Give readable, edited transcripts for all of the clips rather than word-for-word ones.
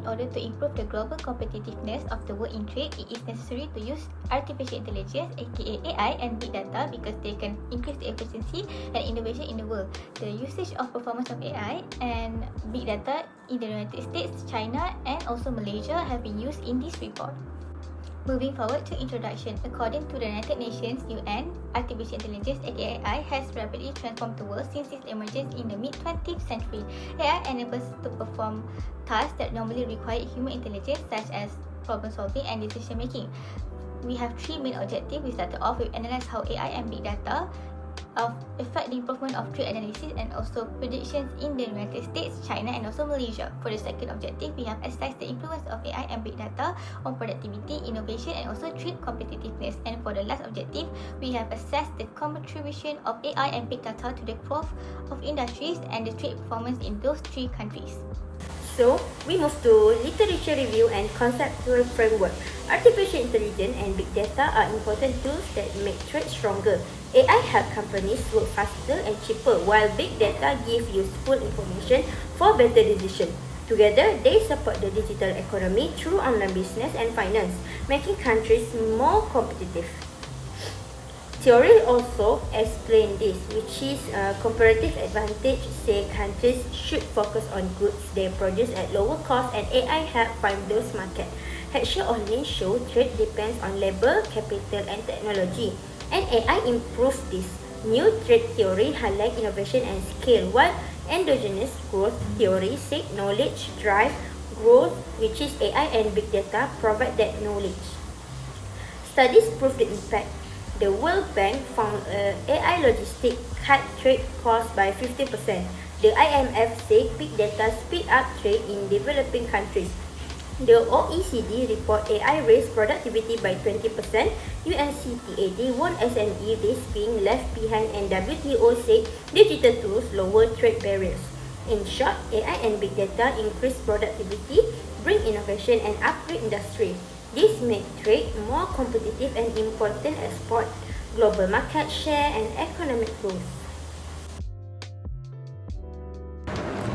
order to improve the global competitiveness of the world in trade, it is necessary to use artificial intelligence, aka AI, and big data because they can increase the efficiency and innovation in the world. The usage of performance of AI and big data in the United States, China, and also Malaysia have been used in this report. Moving forward to introduction, according to the United Nations UN, artificial intelligence aka AI has rapidly transformed the world since its emergence in the mid-20th century. AI enables to perform tasks that normally require human intelligence such as problem solving and decision making. We have three main objectives. We started off with analyze how AI and big data affect the improvement of trade analysis and also predictions in the United States, China, and also Malaysia. For the second objective, we have assessed the influence of AI and big data on productivity, innovation, and also trade competitiveness. And for the last objective, we have assessed the contribution of AI and big data to the growth of industries and the trade performance in those three countries. So, we move to literature review and conceptual framework. Artificial intelligence and big data are important tools that make trade stronger. AI help companies work faster and cheaper, while big data give useful information for better decisions. Together, they support the digital economy through online business and finance, making countries more competitive. Theory also explain this, which is a comparative advantage. Say countries should focus on goods they produce at lower cost, and AI help find those markets. Hatcher only show trade depends on labor, capital, and technology, and AI improve this. New trade theory highlight innovation and scale, while endogenous growth theory say knowledge drive growth, which is AI and big data provide that knowledge. Studies prove the impact. The World Bank found AI logistics cut trade costs by 50%. The IMF said big data speed up trade in developing countries. The OECD report AI raised productivity by 20%. UNCTAD warned SME risk being left behind, and WTO said digital tools lower trade barriers. In short, AI and big data increase productivity, bring innovation, and upgrade industry. This makes trade more competitive and important export, global market share, and economic growth.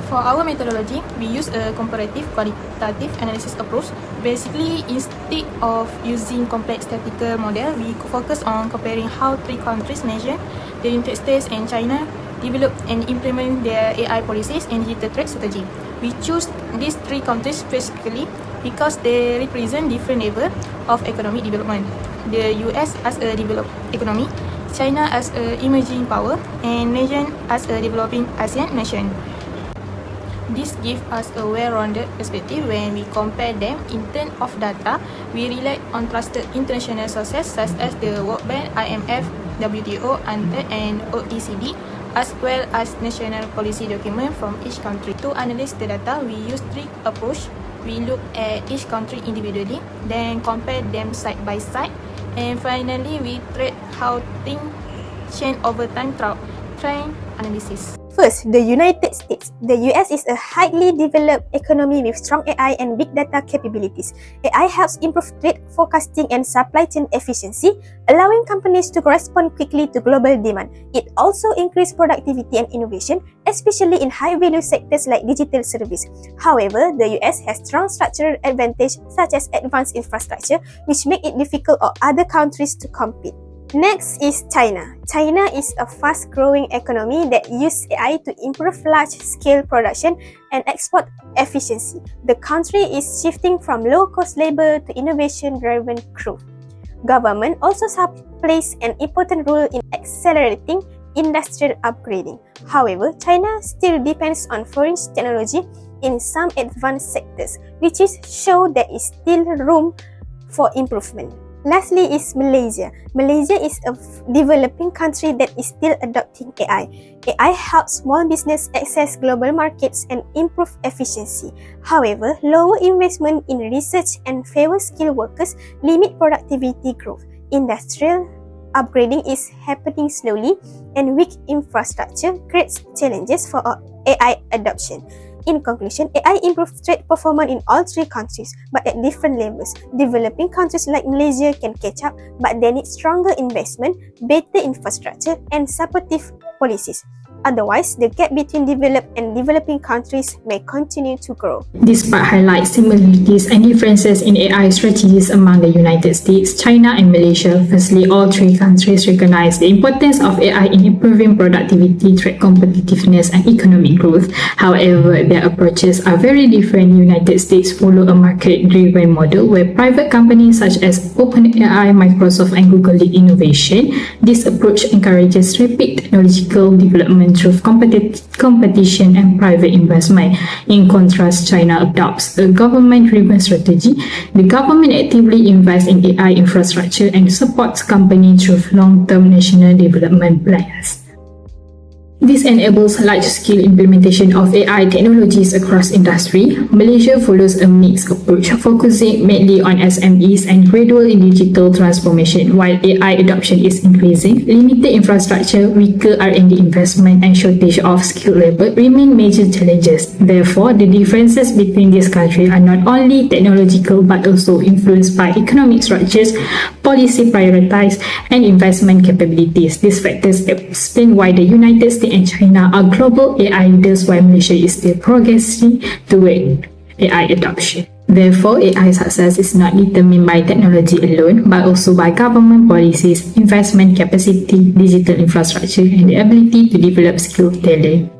For our methodology, we use a comparative qualitative analysis approach. Basically, instead of using complex statistical model, we focus on comparing how three countries, Malaysia, the United States, and China, develop and implement their AI policies and digital trade strategy. We choose these three countries specifically because they represent different levels of economic development. The US as a developed economy, China as an emerging power, and Malaysia as a developing ASEAN nation. This gives us a well-rounded perspective when we compare them in terms of data. We rely on trusted international sources such as the World Bank, IMF, WTO, UNCTAD, and OECD, as well as national policy documents from each country. To analyze the data, we use three approaches. We look at each country individually, then compare them side by side, and finally we track how things change over time through trend analysis. First, the United States. The US is a highly developed economy with strong AI and big data capabilities. AI helps improve trade forecasting and supply chain efficiency, allowing companies to respond quickly to global demand. It also increases productivity and innovation, especially in high-value sectors like digital service. However, the US has strong structural advantage such as advanced infrastructure, which make it difficult for other countries to compete. Next is China. China is a fast-growing economy that uses AI to improve large-scale production and export efficiency. The country is shifting from low-cost labor to innovation-driven growth. Government also plays an important role in accelerating industrial upgrading. However, China still depends on foreign technology in some advanced sectors, which shows there is still room for improvement. Lastly is Malaysia. Malaysia is a developing country that is still adopting AI. AI helps small business access global markets and improve efficiency. However, lower investment in research and fewer skilled workers limit productivity growth. Industrial upgrading is happening slowly, and weak infrastructure creates challenges for AI adoption. In conclusion, AI improves trade performance in all three countries, but at different levels. Developing countries like Malaysia can catch up, but they need stronger investment, better infrastructure, and supportive policies. Otherwise, the gap between developed and developing countries may continue to grow. This part highlights similarities and differences in AI strategies among the United States, China, and Malaysia. Firstly, all three countries recognize the importance of AI in improving productivity, trade competitiveness, and economic growth. However, their approaches are very different. The United States follow a market-driven model where private companies such as OpenAI, Microsoft, and Google lead innovation. This approach encourages rapid technological development through competition and private investment. In contrast, China adopts a government-driven strategy. The government actively invests in AI infrastructure and supports companies through long-term national development plans. This enables large-scale implementation of AI technologies across industry. Malaysia follows a mixed approach, focusing mainly on SMEs and gradual digital transformation. While AI adoption is increasing, limited infrastructure, weaker R&D investment, and shortage of skilled labor remain major challenges. Therefore, the differences between these countries are not only technological but also influenced by economic structures, policy priorities, and investment capabilities. These factors explain why the United States and China are global AI leaders while Malaysia is still progressing toward AI adoption. Therefore, AI success is not determined by technology alone, but also by government policies, investment capacity, digital infrastructure, and the ability to develop skilled talent.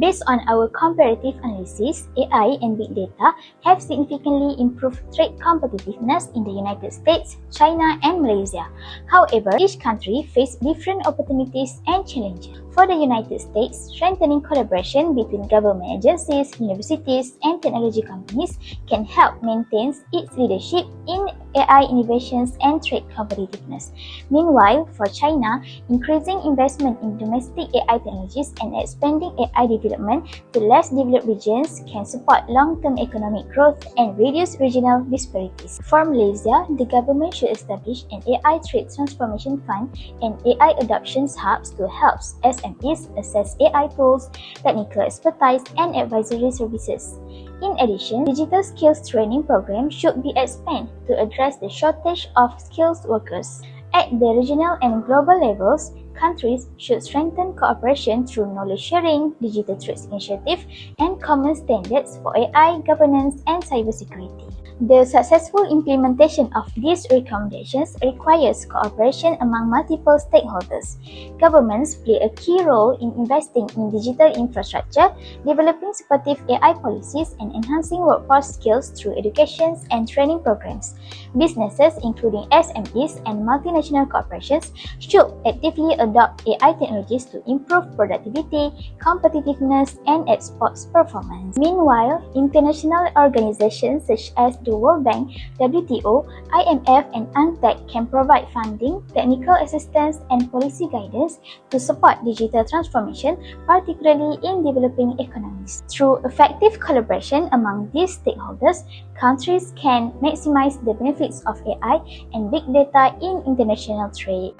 Based on our comparative analysis, AI and big data have significantly improved trade competitiveness in the United States, China, and Malaysia. However, each country faces different opportunities and challenges. For the United States, strengthening collaboration between government agencies, universities, and technology companies can help maintain its leadership in AI innovations and trade competitiveness. Meanwhile, for China, increasing investment in domestic AI technologies and expanding AI development to less developed regions can support long-term economic growth and reduce regional disparities. For Malaysia, the government should establish an AI trade transformation fund and AI adoption hubs to help SMEs access AI tools, technical expertise, and advisory services. In addition, digital skills training programs should be expanded to address the shortage of skilled workers. At the regional and global levels, countries should strengthen cooperation through knowledge sharing, digital trades initiative, and common standards for AI governance and cybersecurity. The successful implementation of these recommendations requires cooperation among multiple stakeholders. Governments play a key role in investing in digital infrastructure, developing supportive AI policies, and enhancing workforce skills through education and training programs. Businesses, including SMEs and multinational corporations, should actively adopt AI technologies to improve productivity, competitiveness, and export performance. Meanwhile, international organizations such as the World Bank, WTO, IMF, and UNCTAD can provide funding, technical assistance, and policy guidance to support digital transformation, particularly in developing economies. Through effective collaboration among these stakeholders, countries can maximize the benefits of AI and big data in international trade.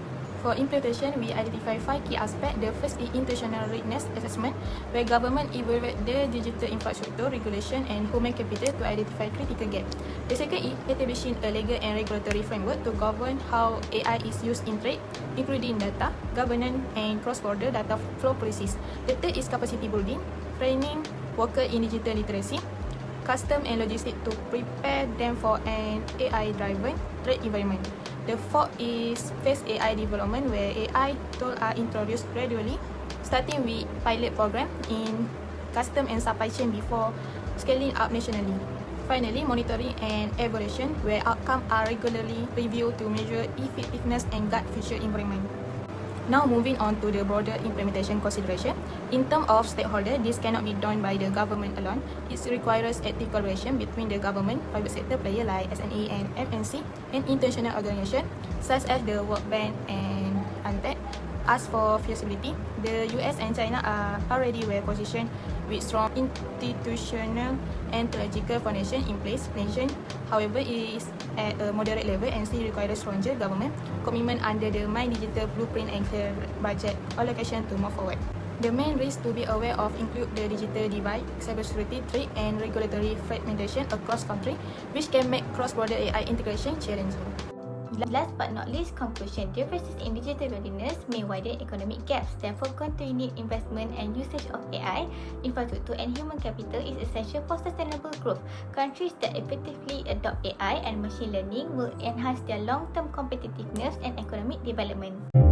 For implementation, we identify 5 key aspects. The first is institutional readiness assessment, where government evaluate the digital infrastructure, regulation, and human capital to identify critical gaps. The second is establishing a legal and regulatory framework to govern how AI is used in trade, including data, governance, and cross-border data flow policies. The third is capacity building, training workers in digital literacy, custom and logistics to prepare them for an AI-driven trade environment. The fourth is phased AI development, where AI tools are introduced gradually, starting with pilot program in custom and supply chain before scaling up nationally. Finally, monitoring and evaluation, where outcomes are regularly reviewed to measure effectiveness and guide future improvement. Now moving on to the broader implementation consideration. In terms of stakeholder, this cannot be done by the government alone. It requires active collaboration between the government, private sector players like SME and MNC, and international organizations such as the World Bank and UNCTAD. As for feasibility, the US and China are already well positioned with strong institutional and technological foundation in place. However, it is at a moderate level and still requires stronger government commitment under the My Digital Blueprint and clear budget allocation to move forward. The main risks to be aware of include the digital divide, cybersecurity threat, and regulatory fragmentation across countries, which can make cross-border AI integration challenging. Last but not least, conclusion. Differences in digital readiness may widen economic gaps. Therefore, continued investment and usage of AI, infrastructure and human capital is essential for sustainable growth. Countries that effectively adopt AI and machine learning will enhance their long-term competitiveness and economic development.